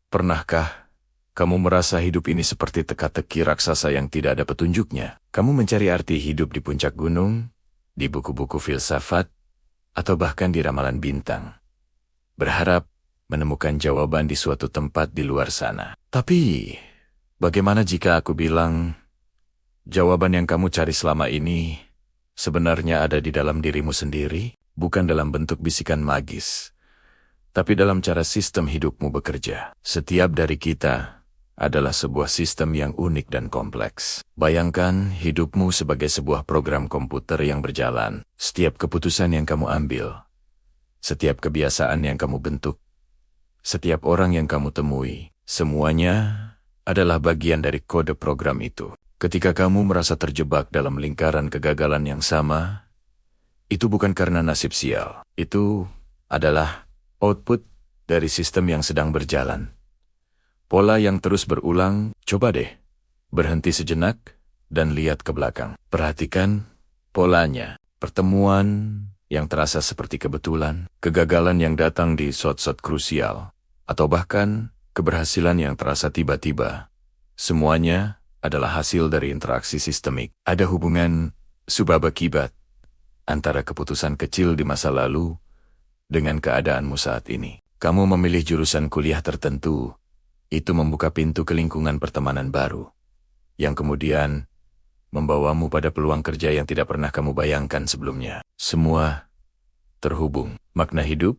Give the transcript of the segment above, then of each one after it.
Pernahkah kamu merasa hidup ini seperti teka-teki raksasa yang tidak ada petunjuknya? Kamu mencari arti hidup di puncak gunung, di buku-buku filsafat, atau bahkan di ramalan bintang, berharap menemukan jawaban di suatu tempat di luar sana. Tapi, bagaimana jika aku bilang, jawaban yang kamu cari selama ini sebenarnya ada di dalam dirimu sendiri, bukan dalam bentuk bisikan magis, tapi dalam cara sistem hidupmu bekerja. Setiap dari kita adalah sebuah sistem yang unik dan kompleks. Bayangkan hidupmu sebagai sebuah program komputer yang berjalan. Setiap keputusan yang kamu ambil, setiap kebiasaan yang kamu bentuk, setiap orang yang kamu temui, semuanya adalah bagian dari kode program itu. Ketika kamu merasa terjebak dalam lingkaran kegagalan yang sama, itu bukan karena nasib sial. Itu adalah output dari sistem yang sedang berjalan. Pola yang terus berulang. Coba deh, berhenti sejenak dan lihat ke belakang. Perhatikan polanya. Pertemuan yang terasa seperti kebetulan, kegagalan yang datang di saat-saat krusial, atau bahkan keberhasilan yang terasa tiba-tiba. Semuanya adalah hasil dari interaksi sistemik. Ada hubungan sebab akibat antara keputusan kecil di masa lalu dengan keadaanmu saat ini. Kamu memilih jurusan kuliah tertentu, itu membuka pintu ke lingkungan pertemanan baru, yang kemudian membawamu pada peluang kerja yang tidak pernah kamu bayangkan sebelumnya. Semua terhubung. Makna hidup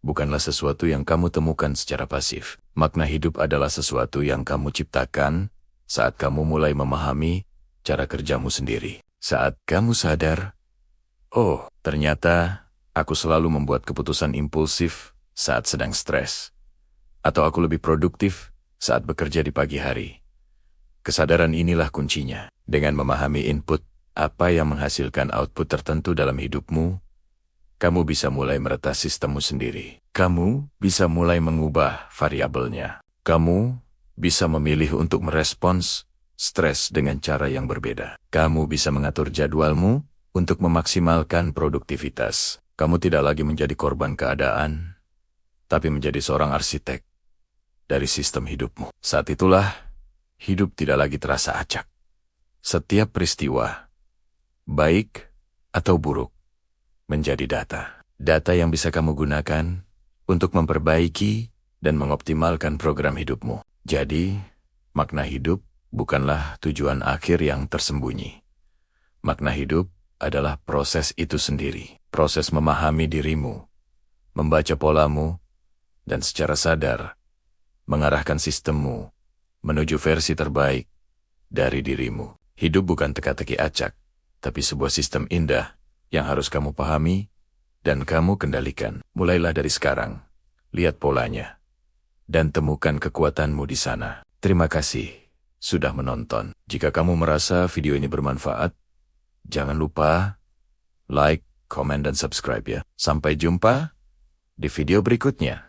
bukanlah sesuatu yang kamu temukan secara pasif. Makna hidup adalah sesuatu yang kamu ciptakan saat kamu mulai memahami cara kerjamu sendiri. Saat kamu sadar, oh, ternyata aku selalu membuat keputusan impulsif saat sedang stres, atau aku lebih produktif saat bekerja di pagi hari. Kesadaran inilah kuncinya. Dengan memahami input, apa yang menghasilkan output tertentu dalam hidupmu, kamu bisa mulai meretas sistemmu sendiri. Kamu bisa mulai mengubah variabelnya. Kamu bisa memilih untuk merespons stres dengan cara yang berbeda. Kamu bisa mengatur jadwalmu untuk memaksimalkan produktivitas. Kamu tidak lagi menjadi korban keadaan, tapi menjadi seorang arsitek dari sistem hidupmu. Saat itulah, hidup tidak lagi terasa acak. Setiap peristiwa, baik atau buruk, menjadi data. Data yang bisa kamu gunakan untuk memperbaiki dan mengoptimalkan program hidupmu. Jadi, makna hidup bukanlah tujuan akhir yang tersembunyi. Makna hidup adalah proses itu sendiri. Proses memahami dirimu, membaca polamu, dan secara sadar mengarahkan sistemmu menuju versi terbaik dari dirimu. Hidup bukan teka-teki acak, tapi sebuah sistem indah yang harus kamu pahami dan kamu kendalikan. Mulailah dari sekarang, lihat polanya, dan temukan kekuatanmu di sana. Terima kasih sudah menonton. Jika kamu merasa video ini bermanfaat, jangan lupa like, komen, dan subscribe ya. Sampai jumpa di video berikutnya.